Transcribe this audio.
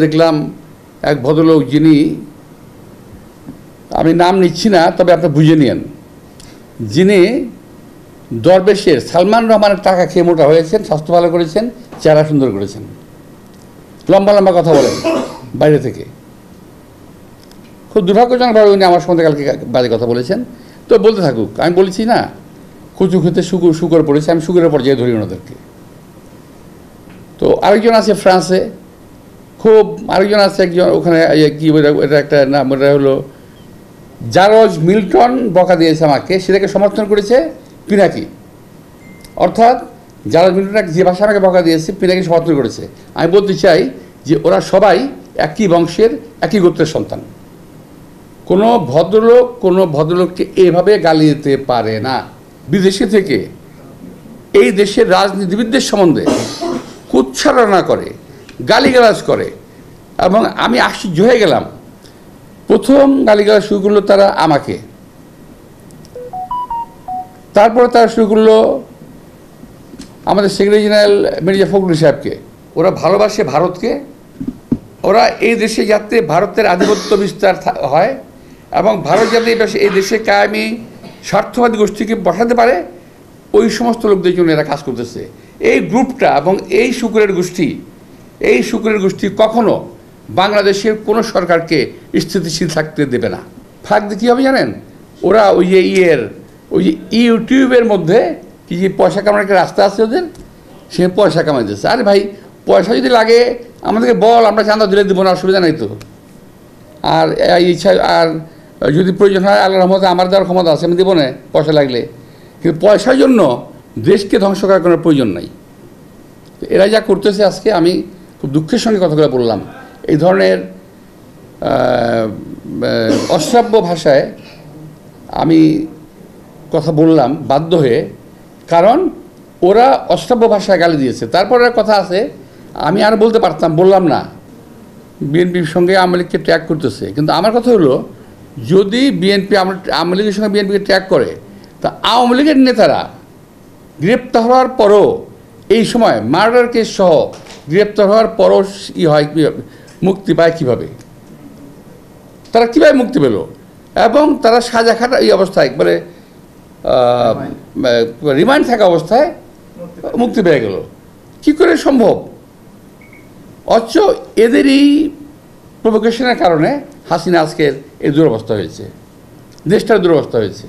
দেখলাম এক ভদ্রলোক, যিনি, আমি নাম নিচ্ছি না, তবে আপনি বুঝে নিন, যিনি দরবেশের সালমান রহমানের টাকা খেয়ে মোটা হয়েছেন, স্বাস্থ্য ভালো করেছেন, চেহারা সুন্দর করেছেন, লম্বা লম্বা কথা বলেন বাইরে থেকে। খুব দুর্ভাগ্যজনকভাবে উনি আমার সঙ্গে কালকে বাজে কথা বলেছেন। তো বলতে থাকুক, আমি বলেছি না, কচু খেতে শুকর পড়েছে, আমি শুকরের পর্যায়ে ধরি ওনাদেরকে। তো আরেকজন আছে ফ্রান্সে, খুব আরেকজন আছে একজন ওখানে, কি এটা একটা নাম, ওটা হলো জারজ মিল্টন, বকা দিয়েছে আমাকে, সেটাকে সমর্থন করেছে পিনাকি। অর্থাৎ জারজ মিল্টন যে ভাষা আমাকে বকা দিয়েছে, পিনাকি সমর্থন করেছে। আমি বলতে চাই যে ওরা সবাই একই বংশের, একই গোত্রের সন্তান। কোনো ভদ্রলোককে এভাবে গালি দিতে পারে না। বিদেশে থেকে এই দেশের রাজনীতিবিদদের সম্বন্ধে কুচ্ছারণা করে, গালিগালাজ করে, এবং আমি আশ্চর্য হয়ে গেলাম। প্রথম গালিগালাজ শুরু করলো তারা আমাকে, তারপরে তারা শুরু করলো আমাদের সেক্রেটারি জেনারেল মির্জা ফখরুল সাহেবকে। ওরা ভালোবাসে ভারতকে, ওরা এই দেশে যাতে ভারতের আধিপত্য বিস্তার হয় এবং ভারত যাতে এই দেশে কায়েমি স্বার্থবাদী গোষ্ঠীকে বসাতে পারে, ওই সমস্ত লোকদের জন্য এরা কাজ করতেছে। এই গ্রুপটা এবং এই শুকুরের গোষ্ঠী কখনো বাংলাদেশের কোনো সরকারকে স্থিতিশীল থাকতে দেবে না। ফাঁক দিয়ে কী হবে জানেন? ওরা ওই যে ইউটিউবের মধ্যে কি যে পয়সা কামানোর একটা রাস্তা আছে ওদের, সে পয়সা কামাইতেছে। আরে ভাই, পয়সা যদি লাগে আমাদেরকে বল, আমরা চাঁদা দিলে দেবো না, অসুবিধা নাই তো। আর ইচ্ছা, আর যদি প্রয়োজন হয় আল্লাহর রহমতে আমার দেওয়ার ক্ষমতা আছে, আমি দেবো না পয়সা লাগলে। কিন্তু পয়সার জন্য দেশকে ধ্বংস করার কোনো প্রয়োজন নাই। এরা যা করতেছে, আজকে আমি খুব দুঃখের সঙ্গে কথাগুলো বললাম, এই ধরনের অশ্রাব্য ভাষায় আমি কথা বললাম বাধ্য হয়ে, কারণ ওরা অশ্রাব্য ভাষায় গালি দিয়েছে। তারপরে কথা আছে, আমি আর বলতে পারতাম, বললাম না, বিএনপির সঙ্গে আওয়ামী লীগকে ট্র্যাক করতেছে। কিন্তু আমার কথা হলো, যদি বিএনপি আওয়ামী লীগের সঙ্গে বিএনপিকে ট্র্যাক করে, তা আওয়ামী লীগের নেতারা গ্রেপ্তার হওয়ার পরও, এই সময় মার্ডার কেস সহ গ্রেপ্তার হওয়ার পরও হয়, মুক্তি পায় কীভাবে? তারা কীভাবে মুক্তি পেল? এবং তারা সাজা খাটা এই অবস্থায়, মানে রিমান্ড থাকা অবস্থায় মুক্তি পেয়ে গেল, কী করে সম্ভব? অথচ এদেরই প্রভোকেশনের কারণে হাসিনা আজকের এই দুরবস্থা হয়েছে, দেশটার দুরবস্থা হয়েছে।